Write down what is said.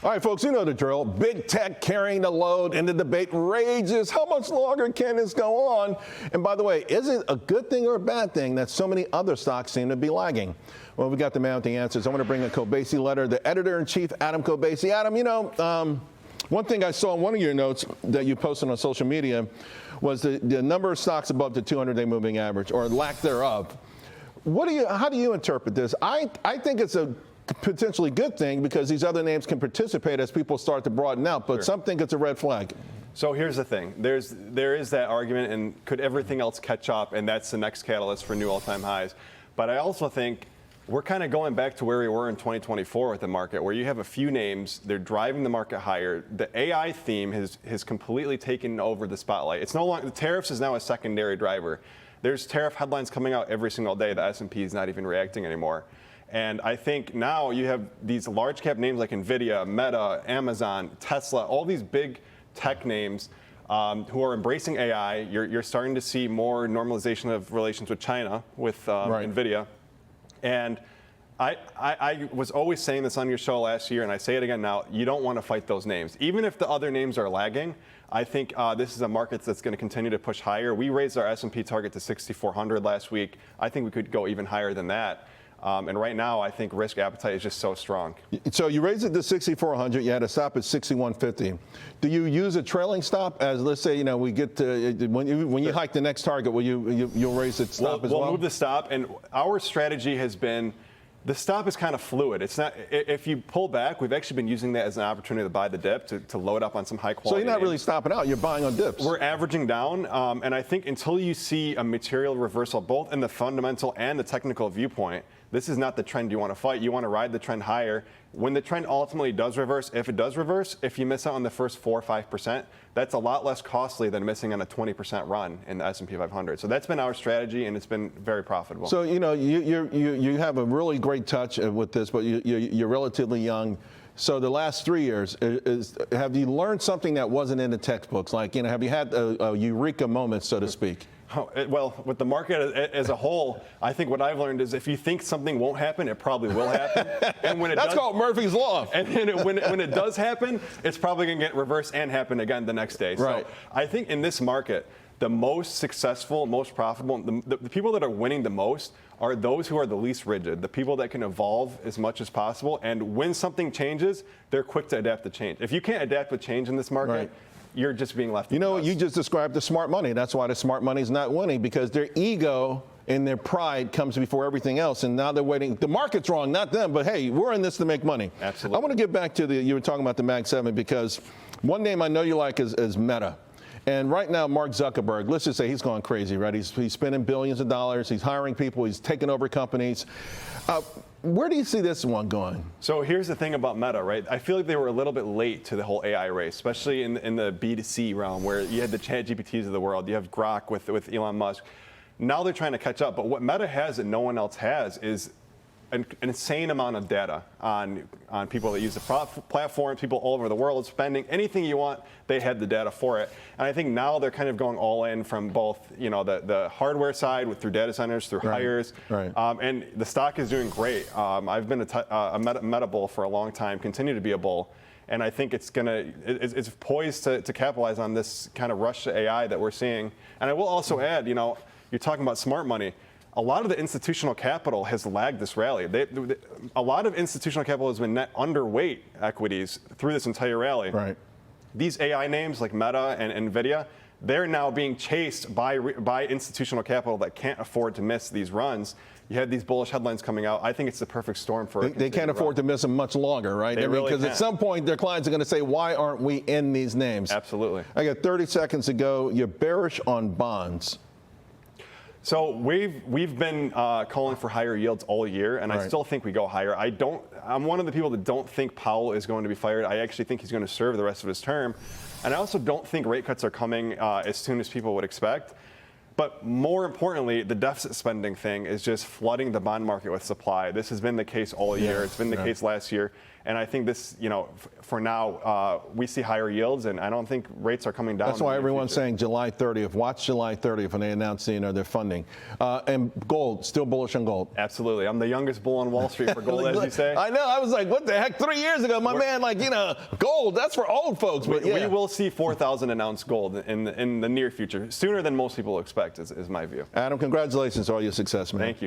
All right, folks, you know the drill. Big tech carrying the load, and the debate rages. How much longer can this go on? And by the way, is it a good thing or a bad thing that so many other stocks seem to be lagging? Well, we got the mounting answers. I want to bring a Kobeissi letter. The editor-in-chief, Adam Kobeissi. Adam, you know, one thing I saw in one of your notes that you posted on social media was the number of stocks above the 200-day moving average, or lack thereof. How do you interpret this? I think it's a potentially good thing because these other names can participate as people start to broaden out, but some think it's a red flag. So here's the thing. There is that argument, and could everything else catch up, and that's the next catalyst for new all-time highs. But I also think we're kind of going back to where we were in 2024 with the market, where you have a few names, they're driving the market higher. The AI theme has completely taken over the spotlight. It's no longer, the tariffs is now a secondary driver. There's tariff headlines coming out every single day. The S&P is not even reacting anymore. And I think now you have these large cap names like NVIDIA, Meta, Amazon, Tesla, all these big tech names who are embracing AI. You're starting to see more normalization of relations with China, with NVIDIA. And I was always saying this on your show last year, and I say it again now, you don't want to fight those names. Even if the other names are lagging, I think this is a market that's going to continue to push higher. We raised our S&P target to 6,400 last week. I think we could go even higher than that. And right now, I think risk appetite is just so strong. So you raised it to 6,400. You had a stop at 6,150. Do you use a trailing stop as, let's say, you know, we get to when you hike the next target, you'll raise it stop as well? We'll move the stop, and our strategy has been. The stop is kind of fluid. It's not. If you pull back, we've actually been using that as an opportunity to buy the dip to load up on some high quality. So you're not really stopping out. You're buying on dips. We're averaging down, and I think until you see a material reversal, both in the fundamental and the technical viewpoint, this is not the trend you want to fight. You want to ride the trend higher. When the trend ultimately does reverse, if it does reverse, if you miss out on the first 4 or 5%, that's a lot less costly than missing on a 20% run in the S&P 500. So that's been our strategy, and it's been very profitable. So you know you have a really great touch with this, but you're relatively young. So the last 3 years, have you learned something that wasn't in the textbooks? Like, you know, have you had a eureka moment, so to speak? Well, with the market as a whole, I think what I've learned is if you think something won't happen, it probably will happen. And when That's called Murphy's Law. And then when it does happen, it's probably going to get reversed and happen again the next day. Right. So I think in this market, the most successful, most profitable, the people that are winning the most are those who are the least rigid, the people that can evolve as much as possible. And when something changes, they're quick to adapt to change. If you can't adapt with change in this market, you're just being left. You know, you just described the smart money. That's why the smart money is not winning, because their ego and their pride comes before everything else. And now they're waiting. The market's wrong, not them. But hey, we're in this to make money. Absolutely. I want to get back to you were talking about the Mag 7, because one name I know you like is Meta. And right now, Mark Zuckerberg, let's just say he's gone crazy, right? He's spending billions of dollars. He's hiring people. He's taking over companies. Where do you see this one going? So here's the thing about Meta, right? I feel like they were a little bit late to the whole AI race, especially in the B2C realm, where you had the ChatGPTs of the world. You have Grok with Elon Musk. Now they're trying to catch up. But what Meta has that no one else has is an insane amount of data on people that use the platform, people all over the world spending anything you want. They had the data for it, and I think now they're kind of going all in from both, you know, the hardware side through data centers, through hires, and the stock is doing great. I've been a Meta bull for a long time, continue to be a bull, and I think it's poised to capitalize on this kind of rush to AI that we're seeing. And I will also add, you know, you're talking about smart money. A lot of the institutional capital has lagged this rally. A lot of institutional capital has been net underweight equities through this entire rally. Right. These AI names like Meta and NVIDIA, they're now being chased by institutional capital that can't afford to miss these runs. You had these bullish headlines coming out. I think it's the perfect storm for. They can't afford to miss them much longer, right? They really because at some point their clients are going to say, "Why aren't we in these names?" Absolutely. I got 30 seconds to go. You're bearish on bonds. So we've been calling for higher yields all year, and I still think we go higher. I'm one of the people that don't think Powell is going to be fired. I actually think he's going to serve the rest of his term, and I also don't think rate cuts are coming as soon as people would expect. But more importantly, the deficit spending thing is just flooding the bond market with supply. This has been the case all year. It's been the case last year. And I think this, for now, we see higher yields, and I don't think rates are coming down. That's why everyone's saying July 30th. Watch July 30th when they announce their funding. And gold, still bullish on gold. Absolutely. I'm the youngest bull on Wall Street for gold, as you say. I know. I was like, what the heck? 3 years ago, my man, gold, that's for old folks. But we will see 4,000 announced gold in the near future, sooner than most people expect, is my view. Adam, congratulations on all your success, man. Thank you.